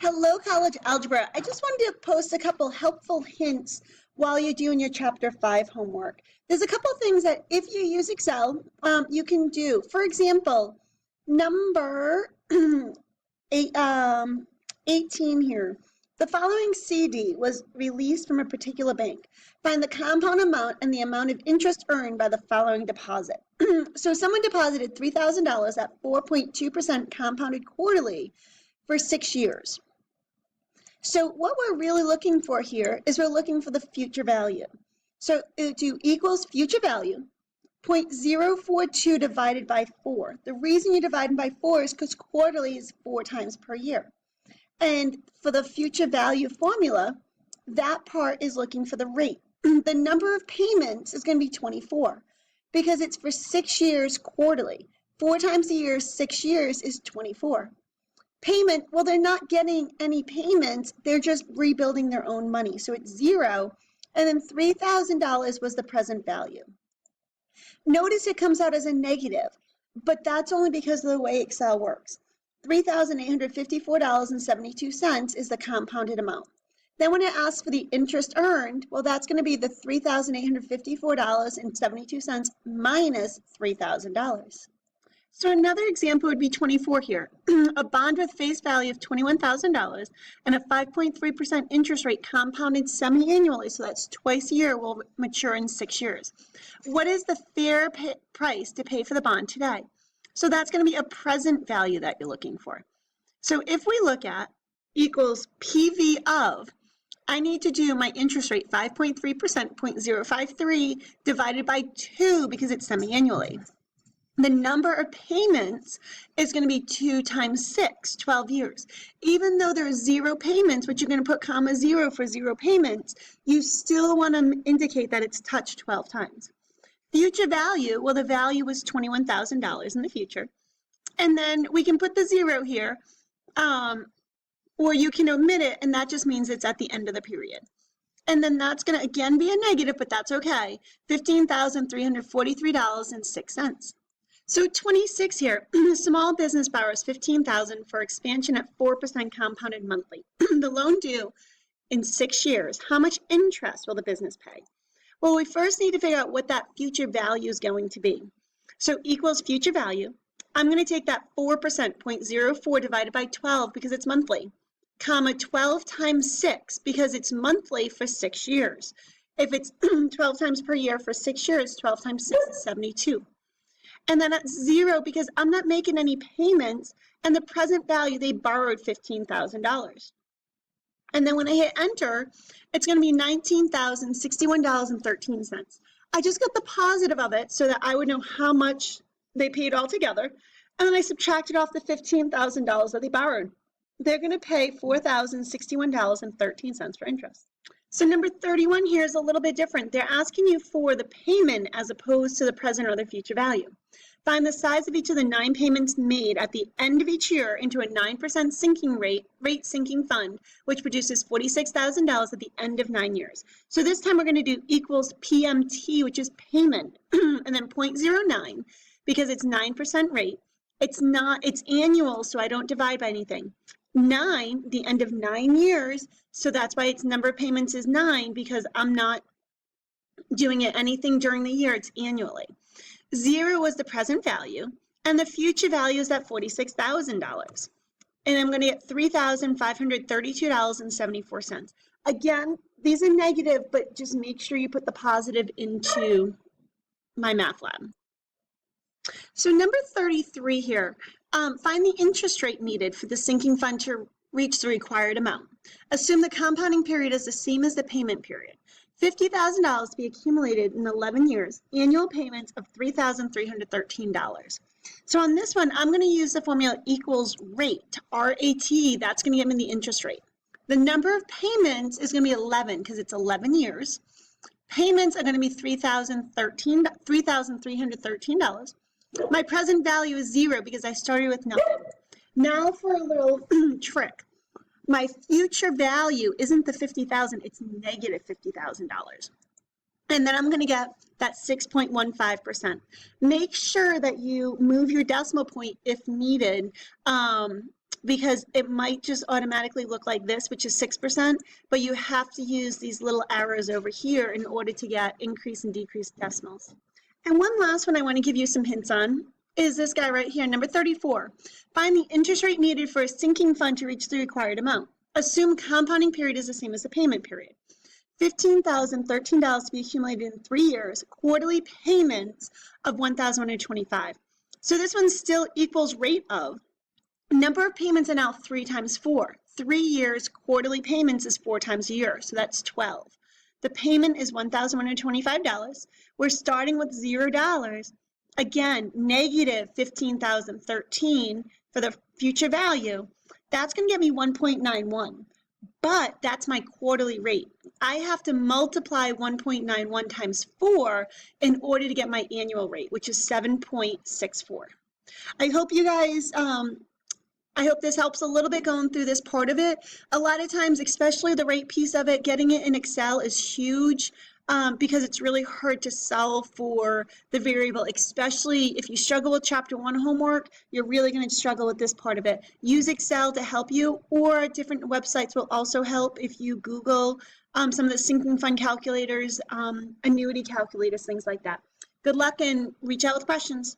Hello, college algebra. I just wanted to post a couple helpful hints while you're doing your chapter 5 homework. There's a couple things that if you use Excel, you can do. For example, number 18 here. The following CD was released from a particular bank. Find the compound amount and the amount of interest earned by the following deposit. So someone deposited $3,000 at 4.2% compounded quarterly for 6 years. So what we're really looking for here is we're looking for the future value. So do equals future value, 0.042 divided by 4. The reason you divide by 4 is because quarterly is 4 times per year. And for the future value formula, that part is looking for the rate. The number of payments is going to be 24 because it's for 6 years quarterly. 4 times a year, 6 years is 24. Payment, well, they're not getting any payments. They're just rebuilding their own money. So it's 0. And then $3,000 was the present value. Notice it comes out as a negative, but that's only because of the way Excel works. $3,854.72 is the compounded amount. Then when it asks for the interest earned, well, that's going to be the $3,854.72 minus $3,000. So another example would be 24 here. A bond with face value of $21,000 and a 5.3% interest rate compounded semi-annually, so that's twice a year, will mature in 6 years. What is the fair price to pay for the bond today? So that's going to be a present value that you're looking for. So if we look at equals PV of, I need to do my interest rate 5.3%, 0.053 divided by 2 because it's semi-annually. The number of payments is going to be 2 times 6, 12 years. Even though there's 0 payments, which you're going to put comma 0 for 0 payments, you still want to indicate that it's touched 12 times. Future value, well, the value was $21,000 in the future. And then we can put the 0 here, or you can omit it, and that just means it's at the end of the period. And then that's going to, again, be a negative, but that's okay, $15,343.06. So 26 here, small business borrows $15,000 for expansion at 4% compounded monthly. The loan due in 6 years. How much interest will the business pay? Well, we first need to figure out what that future value is going to be. So equals future value. I'm going to take that 4%, 0.04 divided by 12 because it's monthly, comma 12 times 6 because it's monthly for 6 years. If it's 12 times per year for 6 years, 12 times 6 is 72. And then at 0 because I'm not making any payments, and the present value, they borrowed $15,000. And then when I hit enter, it's going to be $19,061.13. I just got the positive of it so that I would know how much they paid altogether. And then I subtracted off the $15,000 that they borrowed. They're going to pay $4,061.13 for interest. So number 31 here is a little bit different. They're asking you for the payment as opposed to the present or the future value. Find the size of each of the 9 payments made at the end of each year into a 9% sinking rate sinking fund, which produces $46,000 at the end of 9 years. So this time we're going to do equals PMT, which is payment, and then 0.09 because it's 9% rate. It's annual, so I don't divide by anything. 9, the end of 9 years, so that's why its number of payments is 9 because I'm not doing it anything during the year, it's annually. 0 was the present value, and the future value is that $46,000. And I'm going to get $3,532.74. Again, these are negative, but just make sure you put the positive into my math lab. So number 33 here, find the interest rate needed for the sinking fund to reach the required amount. Assume the compounding period is the same as the payment period. $50,000 to be accumulated in 11 years, annual payments of $3,313. So on this one, I'm going to use the formula equals rate, R-A-T, that's going to give me the interest rate. The number of payments is going to be 11 because it's 11 years. Payments are going to be $3,313. My present value is 0 because I started with nothing. Now for a little trick. My future value isn't the $50,000, it's negative $50,000. And then I'm going to get that 6.15%. Make sure that you move your decimal point if needed, because it might just automatically look like this, which is 6%, but you have to use these little arrows over here in order to get increase and decrease decimals. And one last one I want to give you some hints on is this guy right here, number 34. Find the interest rate needed for a sinking fund to reach the required amount. Assume compounding period is the same as the payment period. $15,013 to be accumulated in 3 years, quarterly payments of $1,125. So this one still equals rate of. Number of payments are now 3 times 4. 3 years, quarterly payments is 4 times a year, so that's 12. The payment is $1,125. We're starting with $0. Again, negative $15,013 for the future value. That's going to get me 1.91. But that's my quarterly rate. I have to multiply 1.91 times 4 in order to get my annual rate, which is 7.64. I hope you guys, I hope this helps a little bit going through this part of it. A lot of times, especially the rate piece of it, getting it in Excel is huge. Because it's really hard to solve for the variable, especially if you struggle with chapter 1 homework, you're really going to struggle with this part of it. Use Excel to help you, or different websites will also help if you Google some of the sinking fund calculators, annuity calculators, things like that. Good luck and reach out with questions.